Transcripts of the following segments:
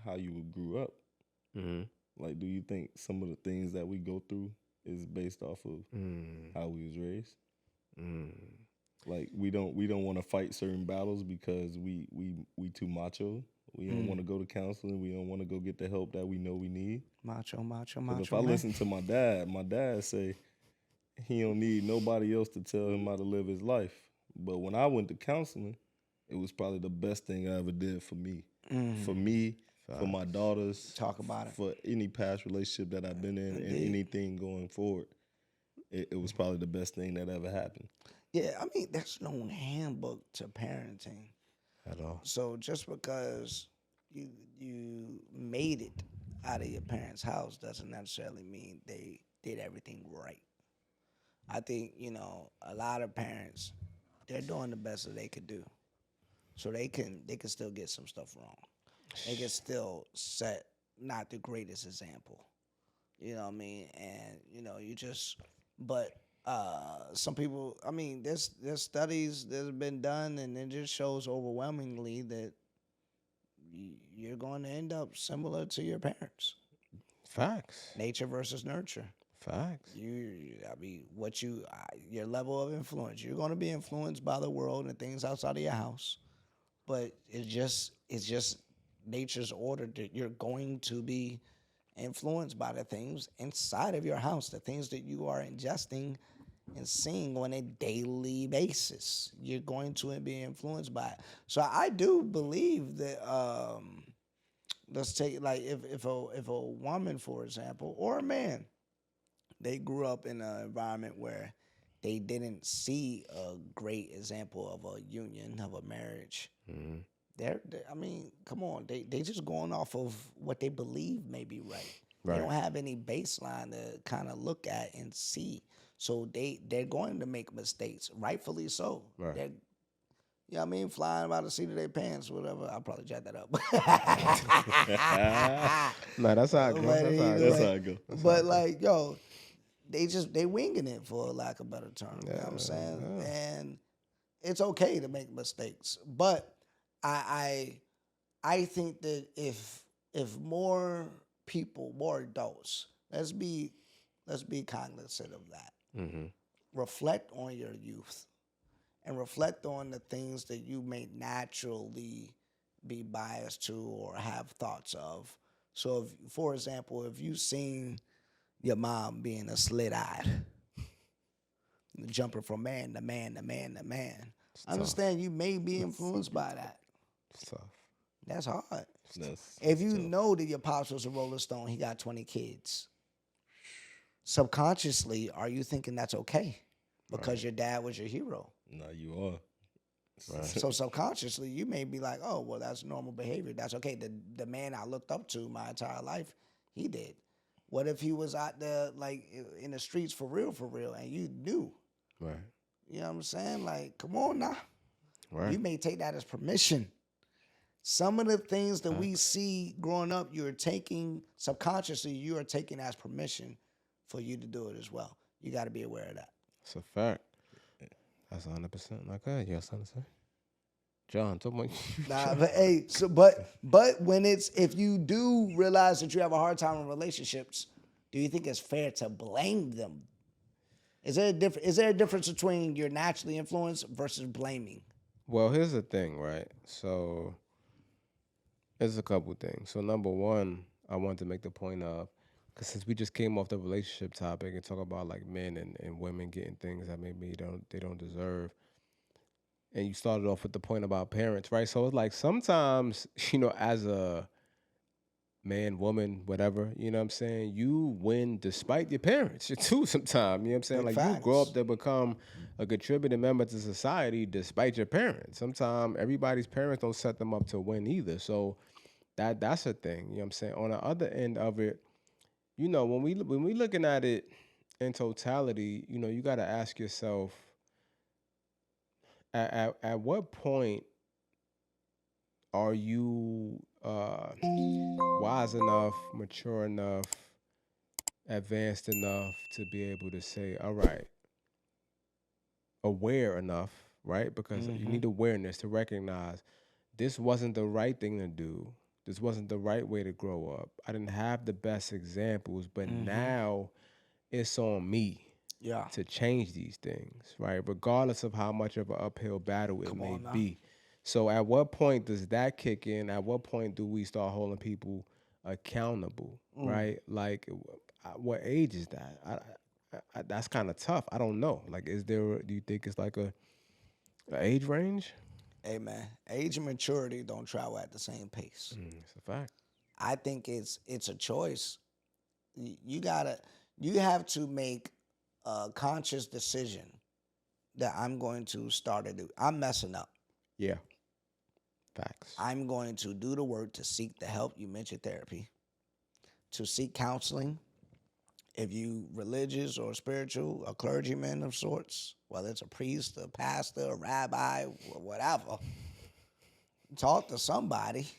how you grew up. Mm-hmm. Like, do you think some of the things that we go through is based off of Mm. how we was raised? Mm. Like, we don't want to fight certain battles because we too macho. We don't want to go to counseling. We don't want to go get the help that we know we need. Macho, macho, Because if macho, I man. listen to my dad say he don't need nobody else to tell him how to live his life. But when I went to counseling, it was probably the best thing I ever did for me. For me, for my daughters, Talk about it. for any past relationship that I've been in, and Indeed. anything going forward. It was probably the best thing that ever happened. Yeah, I mean, there's no handbook to parenting. At all. So just because you made it out of your parents' house doesn't necessarily mean they did everything right. I think, a lot of parents, they're doing the best that they could do. So they can still get some stuff wrong. They can still set not the greatest example. You know what I mean? And you just but some people, I mean, there's studies that have been done, and it just shows overwhelmingly that you're going to end up similar to your parents. Facts. Nature versus nurture. Facts. I mean, your level of influence. You're going to be influenced by the world and things outside of your house, but it's just nature's order that you're going to be influenced by the things inside of your house, the things that you are ingesting and seeing on a daily basis. You're going to be influenced by it. So I do believe that. Let's take, like, if a woman, for example, or a man, they grew up in an environment where they didn't see a great example of a union, of a marriage. I mean, come on, they just going off of what they believe may be right. They Right. don't have any baseline to kind of look at and see. So they're going to make mistakes, rightfully so. Right. They're, you know what I mean, flying by the seat of their pants, whatever. I'll probably jack that up. Nah, that's how it goes. But That's how it either goes. That's way- how I go. But like, yo, they winging it, for lack of a better term. You know what I'm saying? And it's okay to make mistakes. But I think that if more people, more adults, let's be cognizant of that. Mm-hmm. Reflect on your youth and reflect on the things that you may naturally be biased to or have thoughts of. So, if, for example, if you've seen your mom being a slit-eyed, jumping from man to man to man to man, I understand you may be influenced by that. It's tough. That's hard. That's If you tough. know that your pops was a Rolling Stone, he got 20 kids. Subconsciously, are you thinking that's okay? Because your dad was your hero. Nah, you are. So subconsciously, you may be like, oh, well, that's normal behavior. That's okay. The man I looked up to my entire life, he did. What if he was out there, like, in the streets for real, and you knew? Right. You know what I'm saying? Like, come on now. Right. You may take that as permission. Some of the things that we see growing up, you're taking subconsciously, you are taking as permission for you to do it as well. You got to be aware of that. It's a fact. That's 100%. Okay, you got something to say? John, talk about Nah, but hey, but when if you do realize that you have a hard time in relationships, do you think it's fair to blame them? Is there a difference between you're naturally influenced versus blaming? Well, here's the thing, right? So, there's a couple things. So, number one, I wanted to make the point of, because since we just came off the relationship topic and talk about like men and women getting things that maybe they don't deserve, and you started off with the point about parents, right? So it's like sometimes, as a man, woman, whatever, you know what I'm saying, you win despite your parents too sometimes, you know what I'm saying? Big Like you grow facts. up to become a contributing member to society despite your parents. Sometimes everybody's parents don't set them up to win either. So that's a thing, you know what I'm saying? On the other end of it, when we looking at it in totality, you got to ask yourself, at what point are you wise enough, mature enough, advanced enough to be able to say, all right, aware enough, right? Because you need awareness to recognize this wasn't the right thing to do. This wasn't the right way to grow up. I didn't have the best examples, but now it's on me Yeah. to change these things, right? Regardless of how much of an uphill battle it Come may on now. be. So at what point does that kick in? At what point do we start holding people accountable, right? Like, what age is that? That's kind of tough. I don't know. Like, do you think it's like a age range? Hey man, age and maturity don't travel at the same pace. It's a fact. I think it's a choice. You have to make a conscious decision that I'm going to start to do. I'm messing up. Yeah. Facts. I'm going to do the work to seek the help. You mentioned therapy. To seek counseling. If you religious or spiritual, a clergyman of sorts, whether it's a priest, a pastor, a rabbi, whatever, talk to somebody.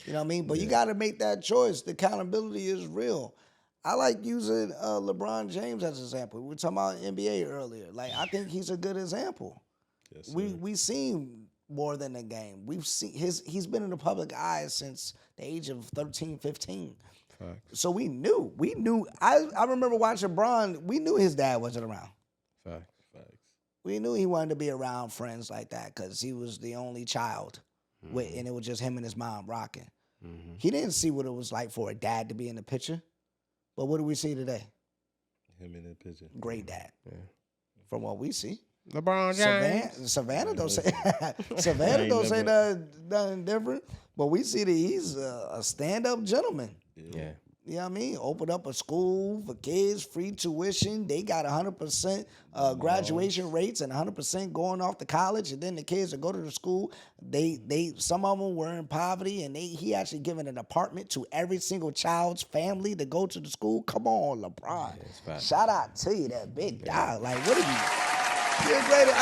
You know what I mean? But you got to make that choice. The accountability is real. I like using LeBron James as an example. We were talking about NBA earlier. Like, I think he's a good example. Yes, We seen more than a game. We've seen he's been in the public eye since the age of 13, 15. Facts. So we knew. I remember watching Bron. We knew his dad wasn't around. Facts. We knew he wanted to be around friends like that because he was the only child, and it was just him and his mom rocking. He didn't see what it was like for a dad to be in the picture. But what do we see today? Him in that picture. Great dad. Yeah. From what we see. LeBron James. Savannah don't say Savannah don't say nothing different. But we see that he's a stand-up gentleman. Yeah. You know what I mean? Open up a school for kids, free tuition. They got 100% graduation rates and 100% going off to college. And then the kids that go to the school, some of them were in poverty, and he actually given an apartment to every single child's family to go to the school. Come on, LeBron. Shout out to you, that big dog. Like, what are you? You're great. We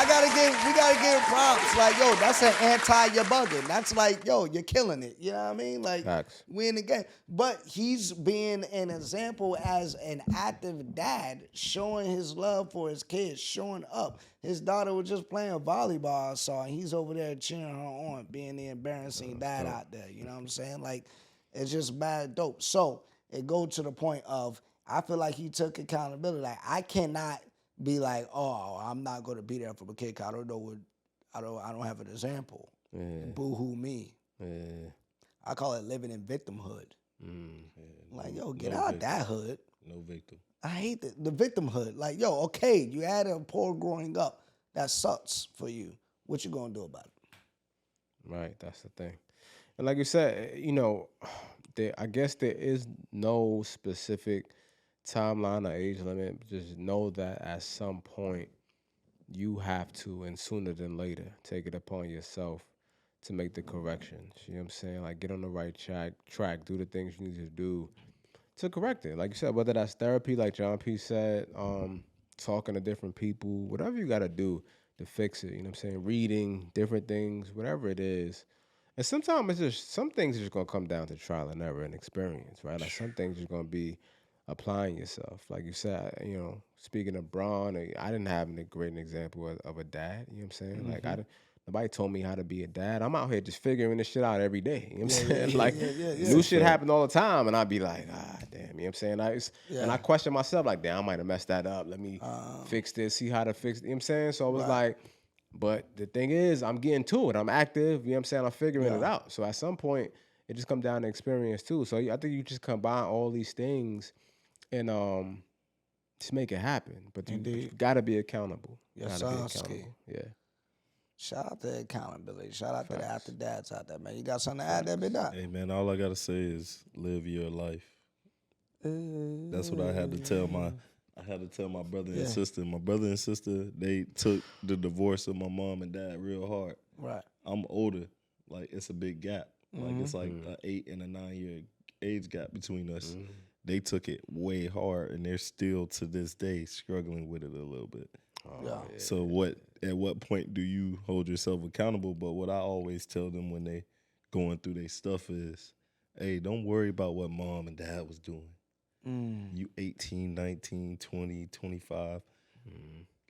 gotta give props. Like, yo, that's an you're bugging. That's like, yo, you're killing it. You know what I mean? Like, Facts. we in the game. But he's being an example as an active dad, showing his love for his kids, showing up. His daughter was just playing volleyball, I saw, and he's over there cheering her on, being the embarrassing dad out there. You know what I'm saying? Like, it's just bad dope. So it goes to the point of, I feel like he took accountability. Like, I cannot be like, oh, I'm not gonna be there for the kid. I don't know what, I don't have an example. Yeah. Boo-hoo me. Yeah. I call it living in victimhood. Like, yo, get No out victim. that hood. No victim. I hate the victimhood. Like, yo, okay, you had a poor growing up. That sucks for you. What you gonna do about it? Right, that's the thing. And like you said, I guess there is no specific timeline or age limit. Just know that at some point you have to, and sooner than later, take it upon yourself to make the corrections. You know what I'm saying? Like, get on the right track, do the things you need to do to correct it. Like you said, whether that's therapy, like John P. said, talking to different people, whatever you got to do to fix it. You know what I'm saying? Reading, different things, whatever it is. And sometimes some things are just going to come down to trial and error and experience, right? Like, some things are going to be applying yourself. Like you said, speaking of Braun, I didn't have a great example of a dad. You know what I'm saying? Like, nobody told me how to be a dad. I'm out here just figuring this shit out every day. You know what I'm saying? Like, new shit happen all the time, and I'd be like, damn. You know what I'm saying? And I question myself, like, damn, I might have messed that up. Let me fix this, see how to fix it. You know what I'm saying? So I was like, but the thing is, I'm getting to it. I'm active. You know what I'm saying? I'm figuring it out. So at some point, it just comes down to experience too. So I think you just combine all these things and just make it happen. But you gotta be accountable. Yes, gotta be accountable. Yeah. Shout out to accountability. Shout out to the after dads out there, man. You got something to add there, big dog? Hey man, all I gotta say is live your life. That's what I had to tell my brother and sister. My brother and sister, they took the divorce of my mom and dad real hard. Right. I'm older. Like, it's a big gap. Like, it's like an 8 and a 9 year age gap between us. They took it way hard, and they're still to this day struggling with it a little bit. So at what point do you hold yourself accountable? But what I always tell them when they going through their stuff is, hey, don't worry about what mom and dad was doing. You 18, 19, 20, 25.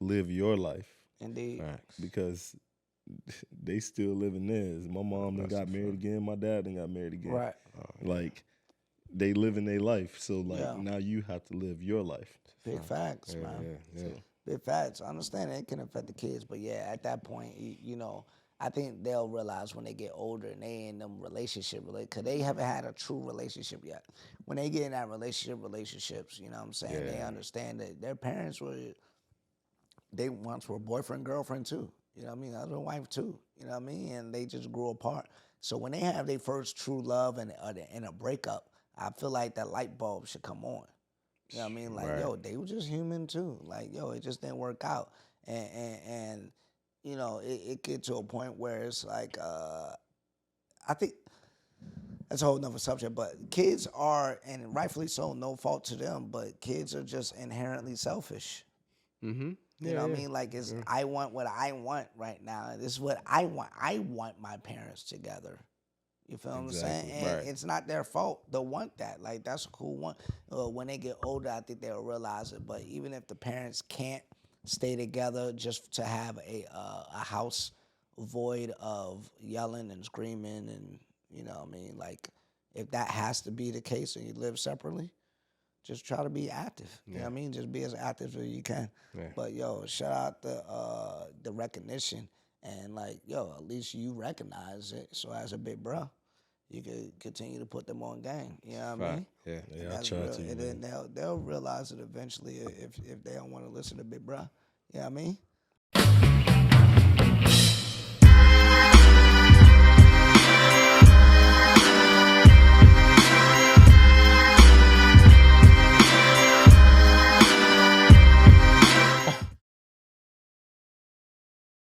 Live your life. Indeed. Because they still living theirs. My mom done got married again. My dad done got married again. Right. Like they living their life. So like Yeah. now you have to live your life. Big facts, man. Yeah. Big facts. I understand it can affect the kids, but yeah, at that point, you know, I think they'll realize when they get older and they in them because they haven't had a true relationship yet. When they get in that relationships, you know what I'm saying? They understand that their parents they once were boyfriend, girlfriend too. You know what I mean? Husband, wife too. You know what I mean? And they just grew apart. So when they have their first true love and a breakup, I feel like that light bulb should come on. You know what I mean? Like, yo, they were just human too. Like, yo, it just didn't work out. And you know, it get to a point where it's like, I think that's a whole nother subject, but kids are, and rightfully so, no fault to them, but kids are just inherently selfish. Mm-hmm. You know what I mean? Like, I want what I want right now. This is what I want. I want my parents together. You feel what I'm saying? And it's not their fault. They'll want that. Like, that's a cool one. When they get older, I think they'll realize it. But even if the parents can't stay together just to have a house void of yelling and screaming and, you know what I mean? Like, if that has to be the case and you live separately, just try to be active. You know what I mean? Just be as active as you can. Yeah. But, yo, shout out the recognition. And, like, yo, at least you recognize it. So as a big bro, you could continue to put them on game. You know what I mean? Yeah, I try to. And then they'll realize it eventually if they don't want to listen to big bro. You know what I mean?